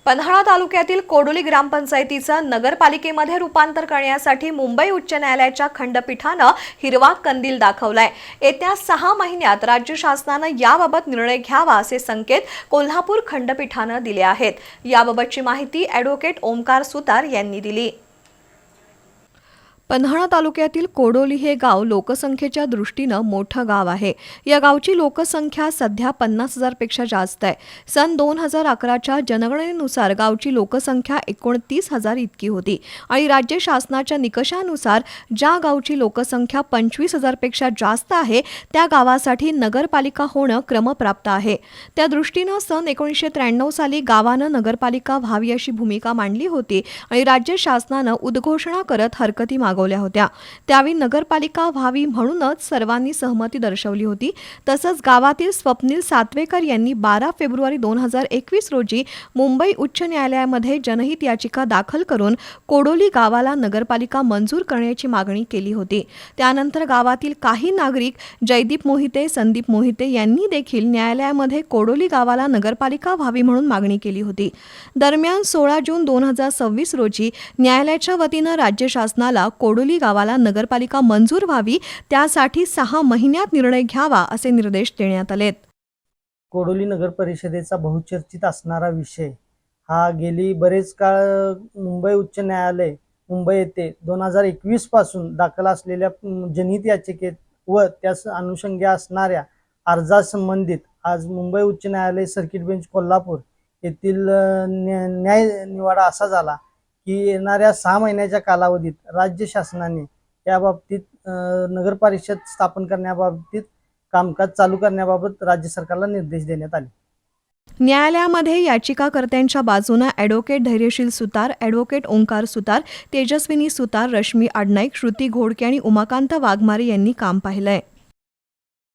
पन्हाळा तालुक्यातील कोडोली ग्रामपंचायतीचं नगरपालिकेमध्ये रूपांतर करण्यासाठी मुंबई उच्च न्यायालयाच्या खंडपीठानं हिरवा कंदील दाखवलाय। येत्या 6 महिन्यात राज्य शासनानं याबाबत निर्णय घ्यावा असे संकेत कोल्हापूर खंडपीठानं दिले आहेत। याबाबतची माहिती ॲडव्होकेट ओमकार सुतार यांनी दिली। पन्हाळा तालुक्यातील कोडोली हे गाव लोकसंख्येच्या दृष्टीनं मोठं गाव आहे। या गावची लोकसंख्या सध्या 50,000 पेक्षा जास्त आहे। सन 2011च्या जनगणनेनुसार गावची लोकसंख्या 29,000 इतकी होती आणि राज्य शासनाच्या निकषानुसार ज्या गावची लोकसंख्या 25,000 पेक्षा जास्त आहे त्या गावासाठी नगरपालिका होणं क्रमप्राप्त आहे। त्या दृष्टीनं सन 1993 साली गावानं नगरपालिका व्हावी अशी भूमिका मांडली होती आणि राज्य शासनानं उद्घोषणा करत हरकती मागवल्या होत्या। त्यावेळी नगरपालिका व्हावी म्हणूनच सर्वांनी सहमती दर्शवली होती। तसंच गावातील स्वप्नील सातवेकर यांनी 12 फेब्रुवारी 2021 रोजी मुंबई उच्च न्यायालयामध्ये जनहित याचिका दाखल करून कोडोली गावाला नगरपालिका मंजूर करण्याची मागणी केली होती। त्यानंतर गावातील काही नागरिक जयदीप मोहिते, संदीप मोहिते यांनी देखील न्यायालयामध्ये कोडोली गावाला नगरपालिका व्हावी म्हणून मागणी केली होती। दरम्यान 16 जून 2026 रोजी न्यायालयाच्या वतीनं राज्य शासनाला कोडोली गावाला नगरपालिका मंजूर व्हावी त्यासाठी 6 महिन्यात निर्णय घ्यावा असे निर्देश देण्यात आलेत। कोडोली नगर परिषदेचा बहुचर्चित असणारा विषय हा गेली बरेच काळ मुंबई उच्च न्यायालय मुंबई येथे 2021 पासून दाखल असलेल्या जनहित याचिकेत व त्यास अनुषंगी असणाऱ्या अर्जासंबंधित आज मुंबई उच्च न्यायालय सर्किट बेंच कोल्हापूर येथील न्याय निवाडा असा झाला की येणाऱ्या 6 महिन्याच्या कालावधीत राज्य शासनाने याबाबतीत नगर परिषद स्थापन करण्याबाबतीत कामकाज चालू करण्याबाबत राज्य सरकारला निर्देश देण्यात आले। न्यायालयामध्ये याचिकाकर्त्यांच्या बाजूने ॲडव्होकेट धैर्यशील सुतार, ॲडव्होकेट ओंकार सुतार, तेजस्विनी सुतार, रश्मी आडनाईक, श्रुती घोडके आणि उमाकांत वाघमारे यांनी काम पाहिलंय।